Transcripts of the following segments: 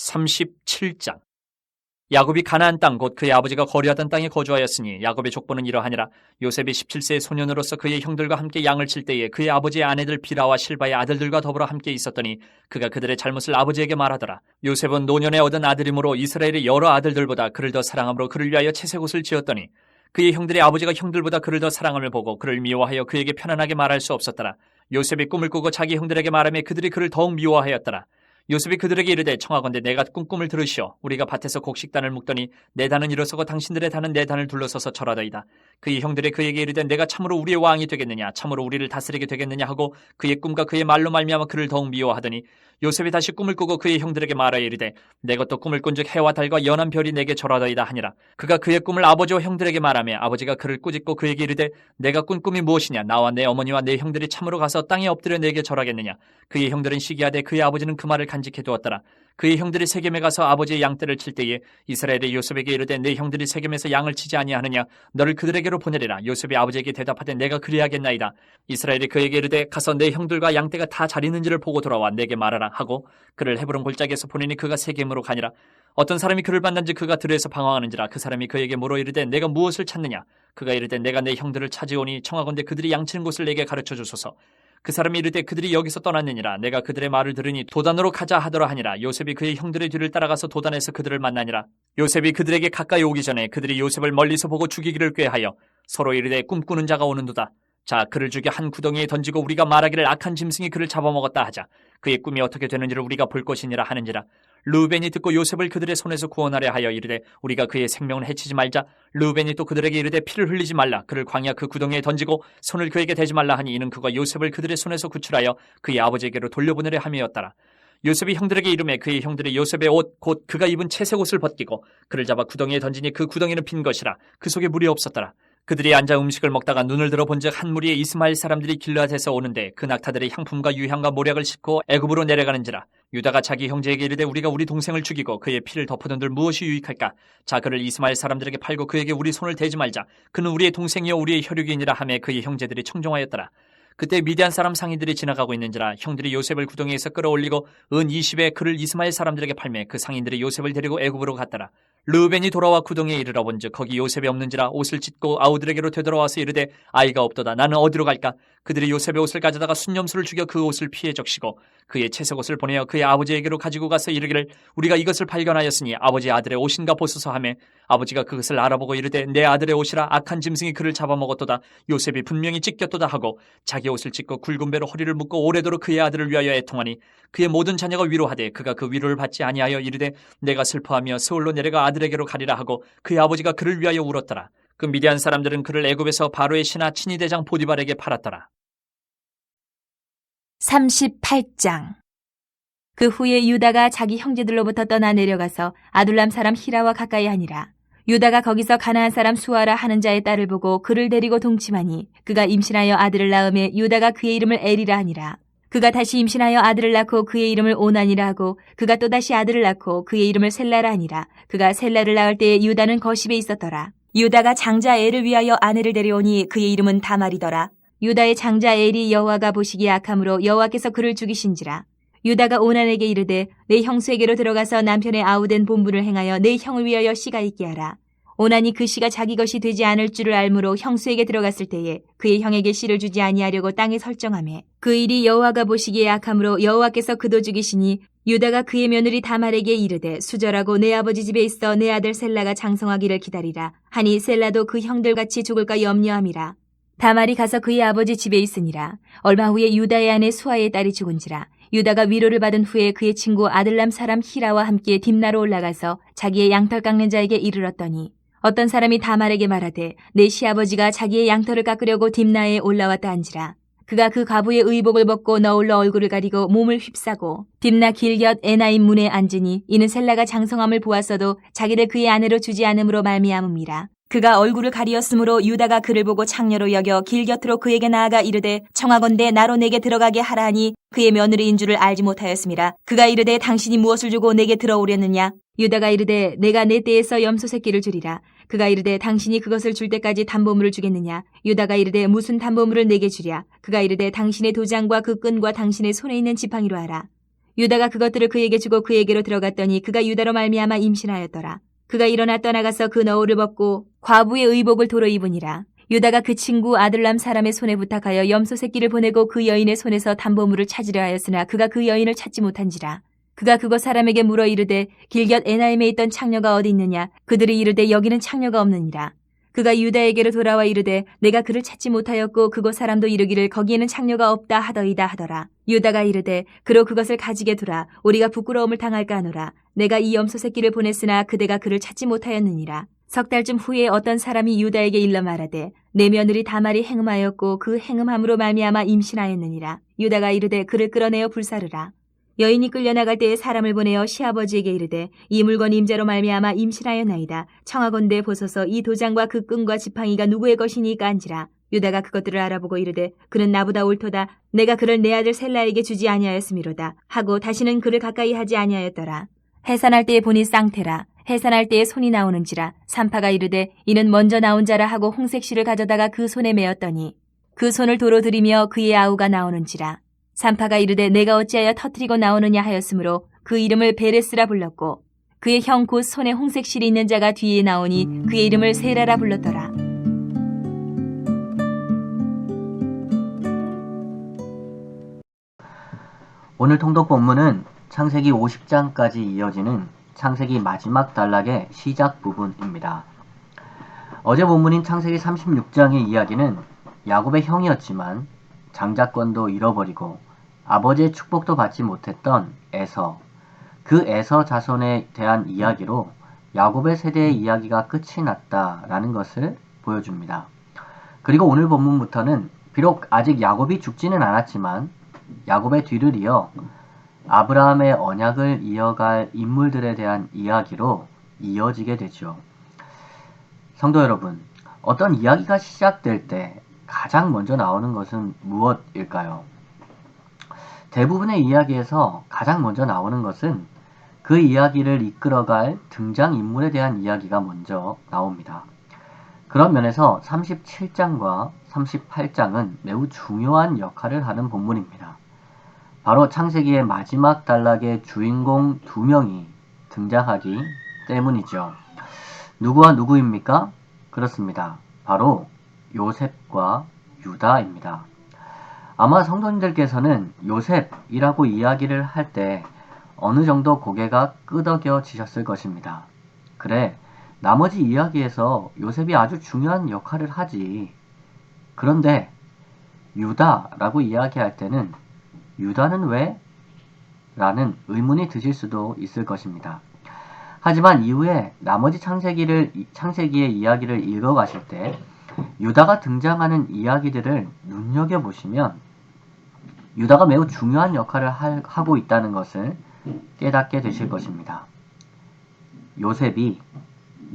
37장. 야곱이 가나안 땅 곧 그의 아버지가 거류하던 땅에 거주하였으니 야곱의 족보는 이러하니라. 요셉이 17세의 소년으로서 그의 형들과 함께 양을 칠 때에 그의 아버지의 아내들 비라와 실바의 아들들과 더불어 함께 있었더니 그가 그들의 잘못을 아버지에게 말하더라. 요셉은 노년에 얻은 아들이므로 이스라엘의 여러 아들들보다 그를 더 사랑함으로 그를 위하여 채색 옷을 지었더니 그의 형들의 아버지가 형들보다 그를 더 사랑함을 보고 그를 미워하여 그에게 편안하게 말할 수 없었더라. 요셉이 꿈을 꾸고 자기 형들에게 말하며 그들이 그를 더욱 미워하였더라. 요셉이 그들에게 이르되 청하건대 내가 꾼 꿈을 들으시오. 우리가 밭에서 곡식단을 묶더니 내 단은 일어서고 당신들의 단은 내 단을 둘러서서 절하더이다. 그의 형들이 그에게 이르되 내가 참으로 우리의 왕이 되겠느냐, 참으로 우리를 다스리게 되겠느냐 하고 그의 꿈과 그의 말로 말미암아 그를 더욱 미워하더니 요셉이 다시 꿈을 꾸고 그의 형들에게 말하여 이르되 내 것도 꿈을 꾼즉 해와 달과 연한 별이 내게 절하더이다 하니라. 그가 그의 꿈을 아버지와 형들에게 말하며 아버지가 그를 꾸짖고 그에게 이르되 내가 꾼 꿈이 무엇이냐, 나와 내 어머니와 내 형들이 참으로 가서 땅에 엎드려 내게 절하겠느냐. 그의 형들은 시기하되 그의 아버지는 그 말을 간직해 두었더라. 그의 형들이 세겜에 가서 아버지의 양떼를 칠 때에 이스라엘의 요셉에게 이르되 내 형들이 세겜에서 양을 치지 아니하느냐, 너를 그들에게로 보내리라. 요셉이 아버지에게 대답하되 내가 그리하겠나이다. 이스라엘이 그에게 이르되 가서 내 형들과 양떼가 다 잘 있는지를 보고 돌아와 내게 말하라 하고 그를 헤브론 골짜기에서 보내니 그가 세겜으로 가니라. 어떤 사람이 그를 만난지 그가 들에서 방황하는지라. 그 사람이 그에게 물어 이르되 내가 무엇을 찾느냐. 그가 이르되 내가 내 형들을 찾으오니 청하건대 그들이 양치는 곳을 내게 가르쳐 주소서. 그 사람이 이르되 그들이 여기서 떠났느니라. 내가 그들의 말을 들으니 도단으로 가자 하더라 하니라. 요셉이 그의 형들의 뒤를 따라가서 도단에서 그들을 만나니라. 요셉이 그들에게 가까이 오기 전에 그들이 요셉을 멀리서 보고 죽이기를 꾀하여 서로 이르되 꿈꾸는 자가 오는도다. 자, 그를 죽여 한 구덩이에 던지고 우리가 말하기를 악한 짐승이 그를 잡아먹었다 하자. 그의 꿈이 어떻게 되는지를 우리가 볼 것이니라 하는지라. 르우벤이 듣고 요셉을 그들의 손에서 구원하려 하여 이르되 우리가 그의 생명을 해치지 말자. 르우벤이 또 그들에게 이르되 피를 흘리지 말라. 그를 광야 그 구덩이에 던지고 손을 그에게 대지 말라 하니 이는 그가 요셉을 그들의 손에서 구출하여 그의 아버지에게로 돌려보내려 함이었더라. 요셉이 형들에게 이르매 그의 형들이 요셉의 옷 곧 그가 입은 채색 옷을 벗기고 그를 잡아 구덩이에 던지니 그 구덩이는 빈 것이라. 그 속에 물이 없었더라. 그들이 앉아 음식을 먹다가 눈을 들어 본즉 한 무리의 이스마엘 사람들이 길르앗에서 오는데 그 낙타들의 향품과 유향과 모략을 싣고 애굽으로 내려가는지라. 유다가 자기 형제에게 이르되 우리가 우리 동생을 죽이고 그의 피를 덮어둔들 무엇이 유익할까. 자, 그를 이스마엘 사람들에게 팔고 그에게 우리 손을 대지 말자. 그는 우리의 동생이요 우리의 혈육이니라 하며 그의 형제들이 청종하였더라. 그때 미디안 사람 상인들이 지나가고 있는지라. 형들이 요셉을 구덩이에서 끌어올리고 은 20에 그를 이스마엘 사람들에게 팔매 그 상인들이 요셉을 데리고 애굽으로 갔더라. 르우벤이 돌아와 구덩이에 이르러 본즉 거기 요셉이 없는지라. 옷을 찢고 아우들에게로 되돌아와서 이르되 아이가 없도다. 나는 어디로 갈까. 그들이 요셉의 옷을 가져다가 순념수를 죽여 그 옷을 피해 적시고 그의 채색 옷을 보내어 그의 아버지에게로 가지고 가서 이르기를 우리가 이것을 발견하였으니 아버지 아들의 옷인가 보소서 하매 아버지가 그것을 알아보고 이르되 내 아들의 옷이라. 악한 짐승이 그를 잡아먹었도다. 요셉이 분명히 찢겼도다 하고 자기 옷을 찢고 굵은 배로 허리를 묶고 오래도록 그의 아들을 위하여 애통하니 그의 모든 자녀가 위로하되 그가 그 위로를 받지 아니하여 이르되 내가 슬퍼하며 서울로 내려가 아들에게로 가리라 하고 그의 아버지가 그를 위하여 울었더라. 그 미디안 사람들은 그를 애굽에서 바로의 신하 친위대장 보디발에게 팔았더라. 38장. 그 후에 유다가 자기 형제들로부터 떠나 내려가서 아둘람 사람 히라와 가까이 하니라. 유다가 거기서 가나안 사람 수아라 하는 자의 딸을 보고 그를 데리고 동침하니 그가 임신하여 아들을 낳음에 유다가 그의 이름을 에리라 하니라. 그가 다시 임신하여 아들을 낳고 그의 이름을 오난이라 하고 그가 또다시 아들을 낳고 그의 이름을 셀라라 하니라. 그가 셀라를 낳을 때에 유다는 거십에 있었더라. 유다가 장자 엘을 위하여 아내를 데려오니 그의 이름은 다말이더라. 유다의 장자 엘이 여호와가 보시기에 악함으로 여호와께서 그를 죽이신지라. 유다가 오난에게 이르되 내 형수에게로 들어가서 남편의 아우된 본분을 행하여 내 형을 위하여 씨가 있게 하라. 오난이 그 씨가 자기 것이 되지 않을 줄을 알므로 형수에게 들어갔을 때에 그의 형에게 씨를 주지 아니하려고 땅에 설정하매 그 일이 여호와가 보시기에 악함으로 여호와께서 그도 죽이시니 유다가 그의 며느리 다말에게 이르되 수절하고 내 아버지 집에 있어 내 아들 셀라가 장성하기를 기다리라 하니 셀라도 그 형들같이 죽을까 염려함이라. 다말이 가서 그의 아버지 집에 있으니라. 얼마 후에 유다의 아내 수아의 딸이 죽은지라. 유다가 위로를 받은 후에 그의 친구 아들람 사람 히라와 함께 딥나로 올라가서 자기의 양털 깎는 자에게 이르렀더니 어떤 사람이 다말에게 말하되 내 시아버지가 자기의 양털을 깎으려고 딥나에 올라왔다 한지라. 그가 그 과부의 의복을 벗고 너울로 얼굴을 가리고 몸을 휩싸고 딥나 길곁 에나임 문에 앉으니 이는 셀라가 장성함을 보았어도 자기를 그의 아내로 주지 않음으로 말미암음이라. 그가 얼굴을 가리었으므로 유다가 그를 보고 창녀로 여겨 길 곁으로 그에게 나아가 이르되 청하건대 나로 내게 들어가게 하라 하니 그의 며느리인 줄을 알지 못하였음이라. 그가 이르되 당신이 무엇을 주고 내게 들어오려느냐. 유다가 이르되 내가 내 떼에서 염소 새끼를 주리라. 그가 이르되 당신이 그것을 줄 때까지 담보물을 주겠느냐. 유다가 이르되 무슨 담보물을 내게 주랴. 그가 이르되 당신의 도장과 그 끈과 당신의 손에 있는 지팡이로 하라. 유다가 그것들을 그에게 주고 그에게로 들어갔더니 그가 유다로 말미암아 임신하였더라. 그가 일어나 떠나가서 그 너울을 벗고 과부의 의복을 도로 입으니라. 유다가 그 친구 아둘람 사람의 손에 부탁하여 염소 새끼를 보내고 그 여인의 손에서 담보물을 찾으려 하였으나 그가 그 여인을 찾지 못한지라. 그가 그곳 사람에게 물어 이르되 길곁 에나임에 있던 창녀가 어디 있느냐. 그들이 이르되 여기는 창녀가 없느니라. 그가 유다에게로 돌아와 이르되 내가 그를 찾지 못하였고 그곳 사람도 이르기를 거기에는 창녀가 없다 하더이다 하더라. 유다가 이르되 그로 그것을 가지게 두라. 우리가 부끄러움을 당할까 하노라. 내가 이 염소 새끼를 보냈으나 그대가 그를 찾지 못하였느니라. 석 달쯤 후에 어떤 사람이 유다에게 일러 말하되 내 며느리 다말이 행음하였고 그 행음함으로 말미암아 임신하였느니라. 유다가 이르되 그를 끌어내어 불사르라. 여인이 끌려나갈 때에 사람을 보내어 시아버지에게 이르되 이 물건 임자로 말미암아 임신하였나이다. 청하건대 보소서 이 도장과 그 끈과 지팡이가 누구의 것이니까 한지라. 유다가 그것들을 알아보고 이르되 그는 나보다 옳도다. 내가 그를 내 아들 셀라에게 주지 아니하였음이로다 하고 다시는 그를 가까이 하지 아니하였더라. 해산할 때에 보니 쌍태라. 해산할 때에 손이 나오는지라. 산파가 이르되 이는 먼저 나온 자라 하고 홍색실을 가져다가 그 손에 메었더니 그 손을 도로 들이며 그의 아우가 나오는지라. 산파가 이르되 내가 어찌하여 터뜨리고 나오느냐 하였으므로 그 이름을 베레스라 불렀고 그의 형 곧 손에 홍색실이 있는 자가 뒤에 나오니 그의 이름을 세라라 불렀더라. 오늘 통독 본문은 창세기 50장까지 이어지는 창세기 마지막 단락의 시작 부분입니다. 어제 본문인 창세기 36장의 이야기는 야곱의 형이었지만 장자권도 잃어버리고 아버지의 축복도 받지 못했던 에서, 그 에서 자손에 대한 이야기로 야곱의 세대의 이야기가 끝이 났다라는 것을 보여줍니다. 그리고 오늘 본문부터는 비록 아직 야곱이 죽지는 않았지만 야곱의 뒤를 이어 아브라함의 언약을 이어갈 인물들에 대한 이야기로 이어지게 되죠. 성도 여러분, 어떤 이야기가 시작될 때 가장 먼저 나오는 것은 무엇일까요? 대부분의 이야기에서 가장 먼저 나오는 것은 그 이야기를 이끌어갈 등장인물에 대한 이야기가 먼저 나옵니다. 그런 면에서 37장과 38장은 매우 중요한 역할을 하는 본문입니다. 바로 창세기의 마지막 단락의 주인공 두 명이 등장하기 때문이죠. 누구와 누구입니까? 그렇습니다. 바로 요셉과 유다입니다. 아마 성도님들께서는 요셉이라고 이야기를 할 때 어느 정도 고개가 끄덕여지셨을 것입니다. 그래, 나머지 이야기에서 요셉이 아주 중요한 역할을 하지. 그런데 유다라고 이야기할 때는 유다는 왜? 라는 의문이 드실 수도 있을 것입니다. 하지만 이후에 나머지 창세기의 이야기를 읽어가실 때 유다가 등장하는 이야기들을 눈여겨보시면 유다가 매우 중요한 역할을 하고 있다는 것을 깨닫게 되실 것입니다.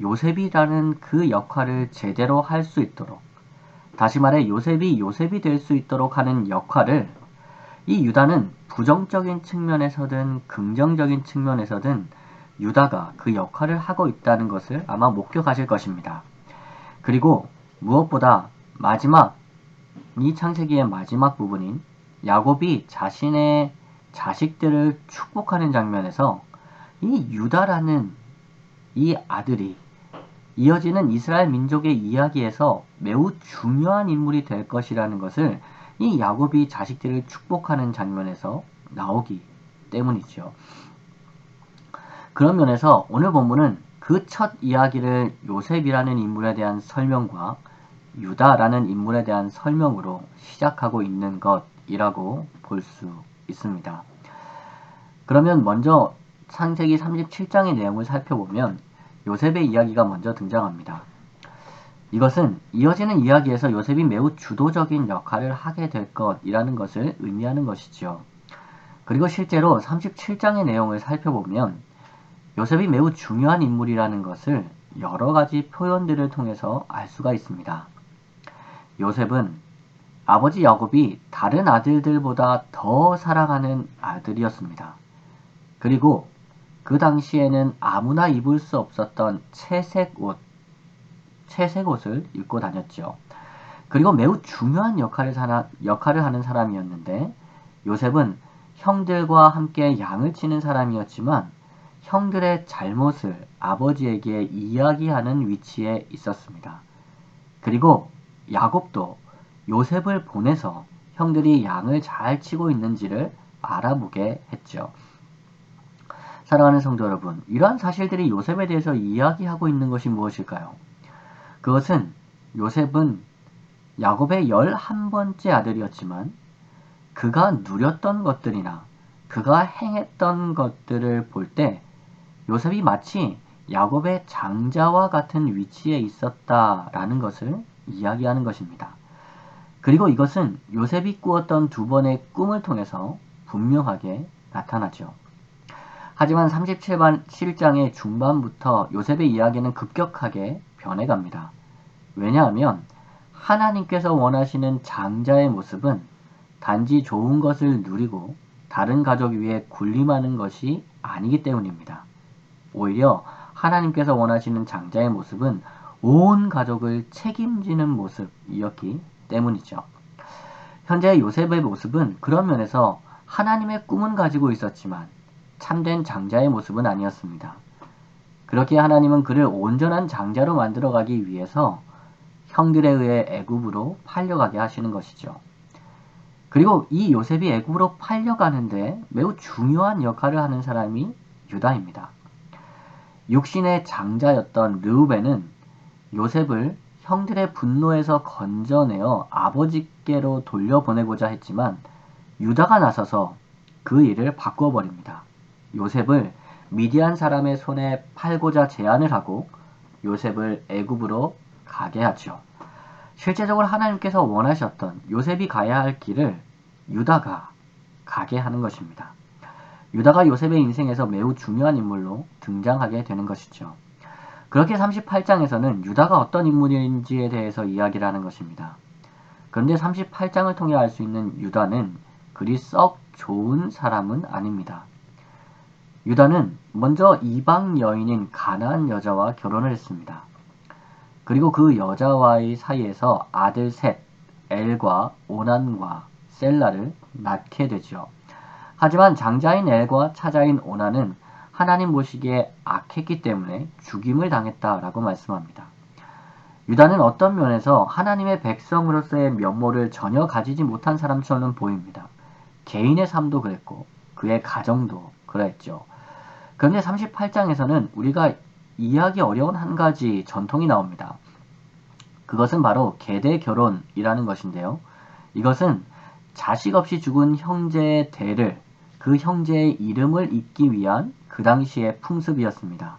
요셉이라는 그 역할을 제대로 할 수 있도록, 다시 말해 요셉이 될 수 있도록 하는 역할을 이 유다는 부정적인 측면에서든 긍정적인 측면에서든 유다가 그 역할을 하고 있다는 것을 아마 목격하실 것입니다. 그리고 무엇보다 이 창세기의 마지막 부분인 야곱이 자신의 자식들을 축복하는 장면에서 이 유다라는 이 아들이 이어지는 이스라엘 민족의 이야기에서 매우 중요한 인물이 될 것이라는 것을 이 야곱이 자식들을 축복하는 장면에서 나오기 때문이죠. 그런 면에서 오늘 본문은 그 첫 이야기를 요셉이라는 인물에 대한 설명과 유다라는 인물에 대한 설명으로 시작하고 있는 것이라고 볼 수 있습니다. 그러면 먼저 창세기 37장의 내용을 살펴보면 요셉의 이야기가 먼저 등장합니다. 이것은 이어지는 이야기에서 요셉이 매우 주도적인 역할을 하게 될 것이라는 것을 의미하는 것이죠. 그리고 실제로 37장의 내용을 살펴보면 요셉이 매우 중요한 인물이라는 것을 여러 가지 표현들을 통해서 알 수가 있습니다. 요셉은 아버지 야곱이 다른 아들들보다 더 사랑하는 아들이었습니다. 그리고 그 당시에는 아무나 입을 수 없었던 채색 옷을 입고 다녔죠. 그리고 매우 중요한 역할을 하는 사람이었는데 요셉은 형들과 함께 양을 치는 사람이었지만 형들의 잘못을 아버지에게 이야기하는 위치에 있었습니다. 그리고 야곱도 요셉을 보내서 형들이 양을 잘 치고 있는지를 알아보게 했죠. 사랑하는 성도 여러분, 이러한 사실들이 요셉에 대해서 이야기하고 있는 것이 무엇일까요? 그것은 요셉은 야곱의 11번째 아들이었지만 그가 누렸던 것들이나 그가 행했던 것들을 볼 때 요셉이 마치 야곱의 장자와 같은 위치에 있었다라는 것을 이야기하는 것입니다. 그리고 이것은 요셉이 꾸었던 2번의 꿈을 통해서 분명하게 나타나죠. 하지만 37장의 중반부터 요셉의 이야기는 급격하게 변해갑니다. 왜냐하면 하나님께서 원하시는 장자의 모습은 단지 좋은 것을 누리고 다른 가족 위에 군림하는 것이 아니기 때문입니다. 오히려 하나님께서 원하시는 장자의 모습은 온 가족을 책임지는 모습이었기 때문이죠. 현재 요셉의 모습은 그런 면에서 하나님의 꿈은 가지고 있었지만 참된 장자의 모습은 아니었습니다. 그렇게 하나님은 그를 온전한 장자로 만들어가기 위해서 형들에 의해 애굽으로 팔려가게 하시는 것이죠. 그리고 이 요셉이 애굽으로 팔려가는데 매우 중요한 역할을 하는 사람이 유다입니다. 육신의 장자였던 르우벤은 요셉을 형들의 분노에서 건져내어 아버지께로 돌려보내고자 했지만 유다가 나서서 그 일을 바꿔버립니다. 요셉을 미디안 사람의 손에 팔고자 제안을 하고 요셉을 애굽으로 가게 하죠. 실제적으로 하나님께서 원하셨던 요셉이 가야 할 길을 유다가 가게 하는 것입니다. 유다가 요셉의 인생에서 매우 중요한 인물로 등장하게 되는 것이죠. 그렇게 38장에서는 유다가 어떤 인물인지에 대해서 이야기를 하는 것입니다. 그런데 38장을 통해 알 수 있는 유다는 그리 썩 좋은 사람은 아닙니다. 유다는 먼저 이방 여인인 가나안 여자와 결혼을 했습니다. 그리고 그 여자와의 사이에서 아들 셋, 엘과 오난과 셀라를 낳게 되죠. 하지만 장자인 엘과 차자인 오난은 하나님 보시기에 악했기 때문에 죽임을 당했다라고 말씀합니다. 유다는 어떤 면에서 하나님의 백성으로서의 면모를 전혀 가지지 못한 사람처럼 보입니다. 개인의 삶도 그랬고 그의 가정도 그랬죠. 그런데 38장에서는 우리가 이해하기 어려운 한 가지 전통이 나옵니다. 그것은 바로 계대 결혼이라는 것인데요. 이것은 자식 없이 죽은 형제의 대를 그 형제의 이름을 잇기 위한 그 당시의 풍습이었습니다.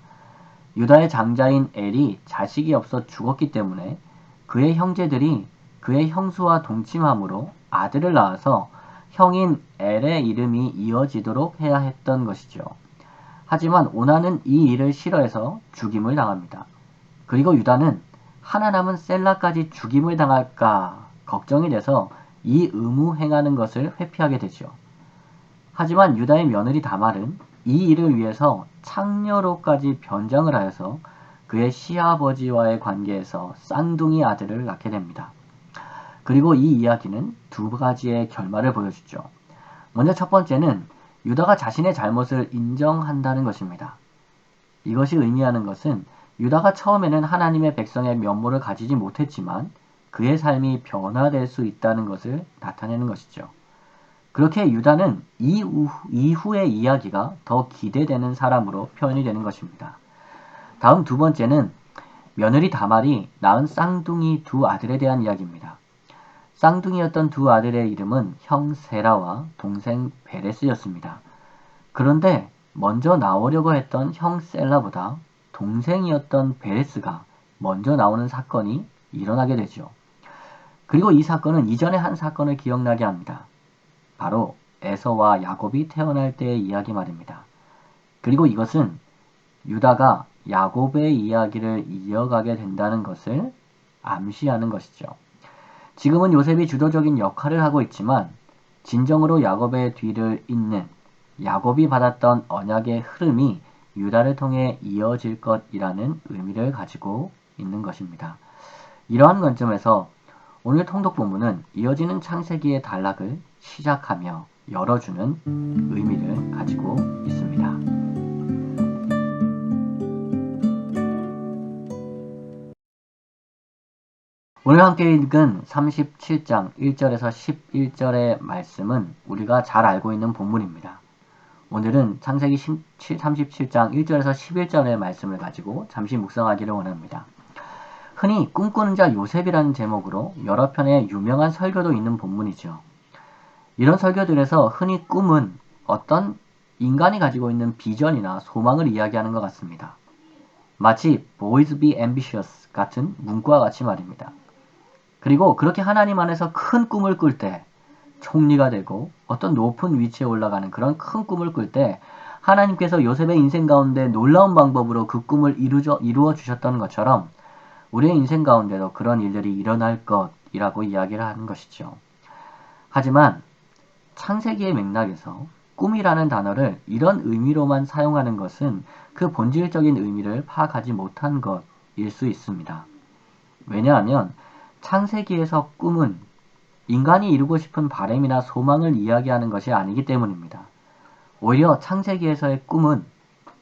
유다의 장자인 엘이 자식이 없어 죽었기 때문에 그의 형제들이 그의 형수와 동침함으로 아들을 낳아서 형인 엘의 이름이 이어지도록 해야 했던 것이죠. 하지만 오나는 이 일을 싫어해서 죽임을 당합니다. 그리고 유다는 하나 남은 셀라까지 죽임을 당할까 걱정이 돼서 이 의무 행하는 것을 회피하게 되죠. 하지만 유다의 며느리 다말은 이 일을 위해서 창녀로까지 변장을 하여서 그의 시아버지와의 관계에서 쌍둥이 아들을 낳게 됩니다. 그리고 이 이야기는 2가지의 결말을 보여주죠. 먼저 첫 번째는 유다가 자신의 잘못을 인정한다는 것입니다. 이것이 의미하는 것은 유다가 처음에는 하나님의 백성의 면모를 가지지 못했지만 그의 삶이 변화될 수 있다는 것을 나타내는 것이죠. 그렇게 유다는 이후의 이야기가 더 기대되는 사람으로 표현이 되는 것입니다. 다음 2번째는 며느리 다말이 낳은 쌍둥이 2 아들에 대한 이야기입니다. 쌍둥이였던 2 아들의 이름은 형 세라와 동생 베레스였습니다. 그런데 먼저 나오려고 했던 형 셀라보다 동생이었던 베레스가 먼저 나오는 사건이 일어나게 되죠. 그리고 이 사건은 이전의 한 사건을 기억나게 합니다. 바로 에서와 야곱이 태어날 때의 이야기 말입니다. 그리고 이것은 유다가 야곱의 이야기를 이어가게 된다는 것을 암시하는 것이죠. 지금은 요셉이 주도적인 역할을 하고 있지만 진정으로 야곱의 뒤를 잇는 야곱이 받았던 언약의 흐름이 유다를 통해 이어질 것이라는 의미를 가지고 있는 것입니다. 이러한 관점에서 오늘 통독 본문은 이어지는 창세기의 단락을 시작하며 열어주는 의미를 가지고 있습니다. 오늘 함께 읽은 37장 1절에서 11절의 말씀은 우리가 잘 알고 있는 본문입니다. 오늘은 창세기 37장 1절에서 11절의 말씀을 가지고 잠시 묵상하기를 원합니다. 흔히 꿈꾸는 자 요셉이라는 제목으로 여러 편의 유명한 설교도 있는 본문이죠. 이런 설교들에서 흔히 꿈은 어떤 인간이 가지고 있는 비전이나 소망을 이야기하는 것 같습니다. 마치 Boys be ambitious 같은 문구와 같이 말입니다. 그리고 그렇게 하나님 안에서 큰 꿈을 꿀 때, 총리가 되고 어떤 높은 위치에 올라가는 그런 큰 꿈을 꿀 때 하나님께서 요셉의 인생 가운데 놀라운 방법으로 그 꿈을 이루어 주셨던 것처럼 우리의 인생 가운데도 그런 일들이 일어날 것이라고 이야기를 하는 것이죠. 하지만 창세기의 맥락에서 꿈이라는 단어를 이런 의미로만 사용하는 것은 그 본질적인 의미를 파악하지 못한 것일 수 있습니다. 왜냐하면 창세기에서 꿈은 인간이 이루고 싶은 바람이나 소망을 이야기하는 것이 아니기 때문입니다. 오히려 창세기에서의 꿈은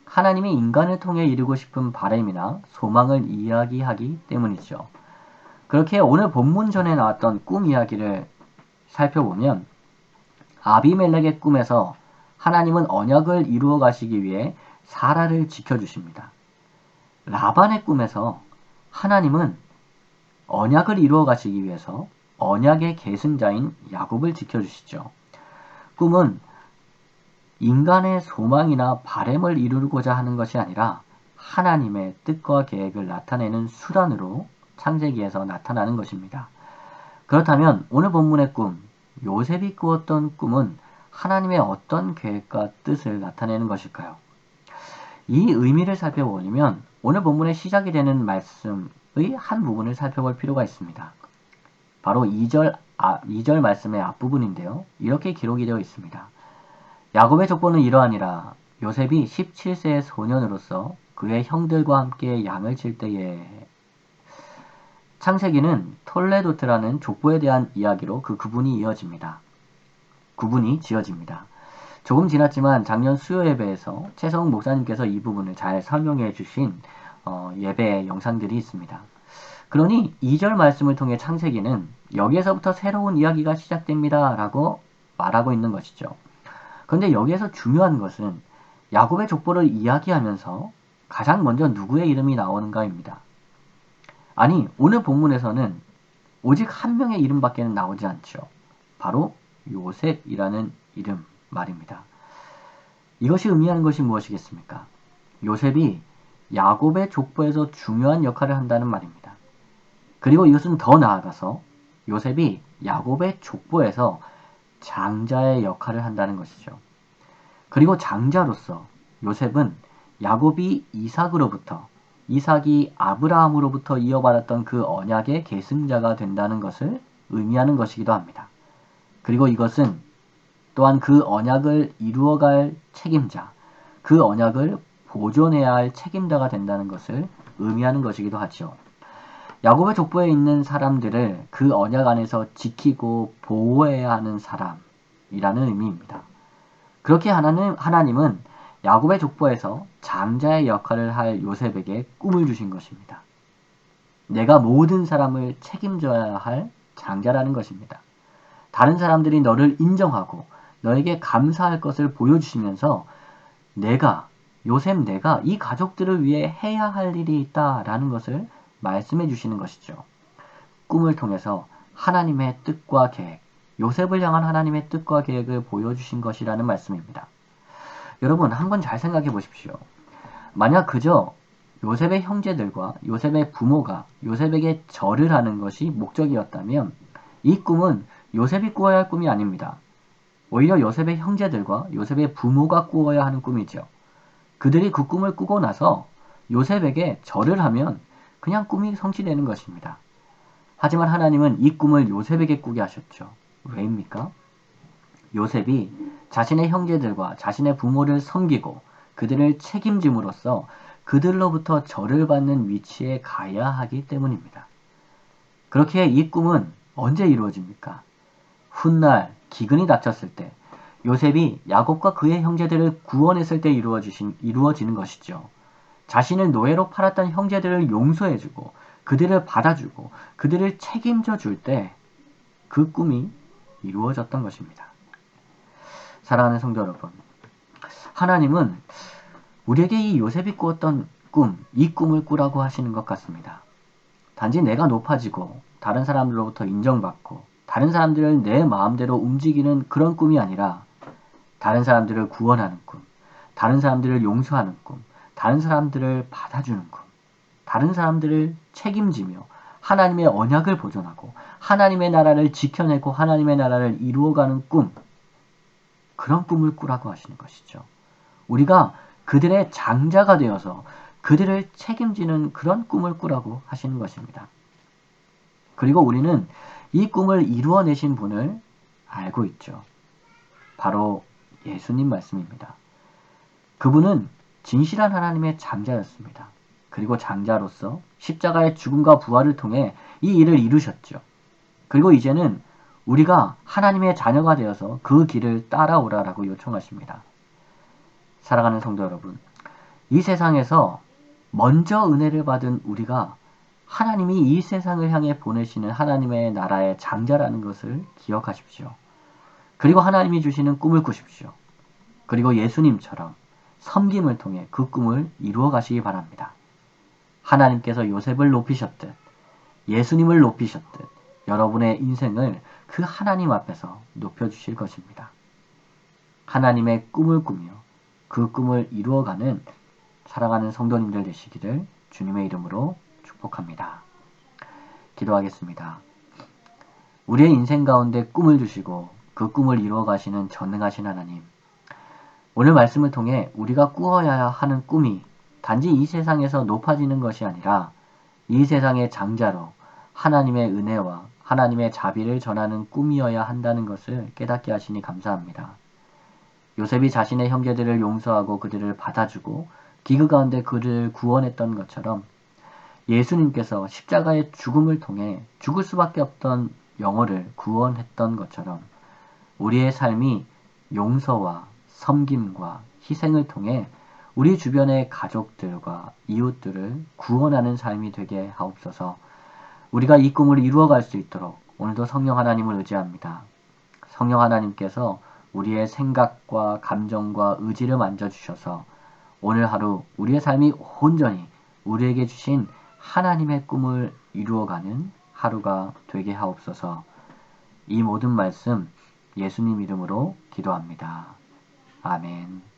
하나님이 인간을 통해 이루고 싶은 바람이나 소망을 이야기하기 때문이죠. 그렇게 오늘 본문 전에 나왔던 꿈 이야기를 살펴보면 아비멜렉의 꿈에서 하나님은 언약을 이루어 가시기 위해 사라를 지켜주십니다. 라반의 꿈에서 하나님은 언약을 이루어 가시기 위해서 언약의 계승자인 야곱을 지켜주시죠. 꿈은 인간의 소망이나 바램을 이루고자 하는 것이 아니라 하나님의 뜻과 계획을 나타내는 수단으로 창세기에서 나타나는 것입니다. 그렇다면 오늘 본문의 꿈, 요셉이 꾸었던 꿈은 하나님의 어떤 계획과 뜻을 나타내는 것일까요? 이 의미를 살펴보려면 오늘 본문의 시작이 되는 말씀의 한 부분을 살펴볼 필요가 있습니다. 바로 2절 말씀의 앞부분인데요. 이렇게 기록이 되어 있습니다. 야곱의 족보는 이러하니라. 요셉이 17세의 소년으로서 그의 형들과 함께 양을 칠 때에. 창세기는 톨레도트라는 족보에 대한 이야기로 구분이 지어집니다. 조금 지났지만 작년 수요 예배에서 최성욱 목사님께서 이 부분을 잘 설명해 주신 예배 영상들이 있습니다. 그러니 2절 말씀을 통해 창세기는 여기에서부터 새로운 이야기가 시작됩니다 라고 말하고 있는 것이죠. 그런데 여기에서 중요한 것은 야곱의 족보를 이야기하면서 가장 먼저 누구의 이름이 나오는가입니다. 아니, 오늘 본문에서는 오직 한 명의 이름밖에 나오지 않죠. 바로 요셉이라는 이름 말입니다. 이것이 의미하는 것이 무엇이겠습니까? 요셉이 야곱의 족보에서 중요한 역할을 한다는 말입니다. 그리고 이것은 더 나아가서 요셉이 야곱의 족보에서 장자의 역할을 한다는 것이죠. 그리고 장자로서 요셉은 야곱이 이삭이 아브라함으로부터 이어받았던 그 언약의 계승자가 된다는 것을 의미하는 것이기도 합니다. 그리고 이것은 또한 그 언약을 이루어갈 책임자, 그 언약을 보존해야 할 책임자가 된다는 것을 의미하는 것이기도 하죠. 야곱의 족보에 있는 사람들을 그 언약 안에서 지키고 보호해야 하는 사람이라는 의미입니다. 그렇게 하나님은 야곱의 족보에서 장자의 역할을 할 요셉에게 꿈을 주신 것입니다. 내가 모든 사람을 책임져야 할 장자라는 것입니다. 다른 사람들이 너를 인정하고 너에게 감사할 것을 보여주시면서 요셉 내가 이 가족들을 위해 해야 할 일이 있다라는 것을 말씀해 주시는 것이죠. 꿈을 통해서 하나님의 뜻과 계획, 요셉을 향한 하나님의 뜻과 계획을 보여주신 것이라는 말씀입니다. 여러분, 한번 잘 생각해 보십시오. 만약 그저 요셉의 형제들과 요셉의 부모가 요셉에게 절을 하는 것이 목적이었다면 이 꿈은 요셉이 꾸어야 할 꿈이 아닙니다. 오히려 요셉의 형제들과 요셉의 부모가 꾸어야 하는 꿈이죠. 그들이 그 꿈을 꾸고 나서 요셉에게 절을 하면 그냥 꿈이 성취되는 것입니다. 하지만 하나님은 이 꿈을 요셉에게 꾸게 하셨죠. 왜입니까? 요셉이 자신의 형제들과 자신의 부모를 섬기고 그들을 책임짐으로써 그들로부터 절을 받는 위치에 가야 하기 때문입니다. 그렇게 이 꿈은 언제 이루어집니까? 훗날 기근이 닥쳤을 때 요셉이 야곱과 그의 형제들을 구원했을 때 이루어지는 것이죠. 자신을 노예로 팔았던 형제들을 용서해주고 그들을 받아주고 그들을 책임져 줄 때 그 꿈이 이루어졌던 것입니다. 사랑하는 성도 여러분, 하나님은 우리에게 이 요셉이 꾸었던 꿈, 이 꿈을 꾸라고 하시는 것 같습니다. 단지 내가 높아지고 다른 사람들로부터 인정받고 다른 사람들을 내 마음대로 움직이는 그런 꿈이 아니라 다른 사람들을 구원하는 꿈, 다른 사람들을 용서하는 꿈, 다른 사람들을 받아주는 꿈, 다른 사람들을 책임지며 하나님의 언약을 보존하고 하나님의 나라를 지켜내고 하나님의 나라를 이루어가는 꿈, 그런 꿈을 꾸라고 하시는 것이죠. 우리가 그들의 장자가 되어서 그들을 책임지는 그런 꿈을 꾸라고 하시는 것입니다. 그리고 우리는 이 꿈을 이루어내신 분을 알고 있죠. 바로 예수님 말씀입니다. 그분은 진실한 하나님의 장자였습니다. 그리고 장자로서 십자가의 죽음과 부활을 통해 이 일을 이루셨죠. 그리고 이제는 우리가 하나님의 자녀가 되어서 그 길을 따라오라라고 요청하십니다. 사랑하는 성도 여러분, 이 세상에서 먼저 은혜를 받은 우리가 하나님이 이 세상을 향해 보내시는 하나님의 나라의 장자라는 것을 기억하십시오. 그리고 하나님이 주시는 꿈을 꾸십시오. 그리고 예수님처럼 섬김을 통해 그 꿈을 이루어 가시기 바랍니다. 하나님께서 요셉을 높이셨듯 예수님을 높이셨듯 여러분의 인생을 그 하나님 앞에서 높여주실 것입니다. 하나님의 꿈을 꾸며 그 꿈을 이루어가는 사랑하는 성도님들 되시기를 주님의 이름으로 축복합니다. 기도하겠습니다. 우리의 인생 가운데 꿈을 주시고 그 꿈을 이루어 가시는 전능하신 하나님, 오늘 말씀을 통해 우리가 꾸어야 하는 꿈이 단지 이 세상에서 높아지는 것이 아니라 이 세상의 장자로 하나님의 은혜와 하나님의 자비를 전하는 꿈이어야 한다는 것을 깨닫게 하시니 감사합니다. 요셉이 자신의 형제들을 용서하고 그들을 받아주고 기그 가운데 그를 구원했던 것처럼 예수님께서 십자가의 죽음을 통해 죽을 수밖에 없던 영혼을 구원했던 것처럼 우리의 삶이 용서와 섬김과 희생을 통해 우리 주변의 가족들과 이웃들을 구원하는 삶이 되게 하옵소서. 우리가 이 꿈을 이루어갈 수 있도록 오늘도 성령 하나님을 의지합니다. 성령 하나님께서 우리의 생각과 감정과 의지를 만져주셔서 오늘 하루 우리의 삶이 온전히 우리에게 주신 하나님의 꿈을 이루어가는 하루가 되게 하옵소서. 이 모든 말씀 예수님 이름으로 기도합니다. 아멘.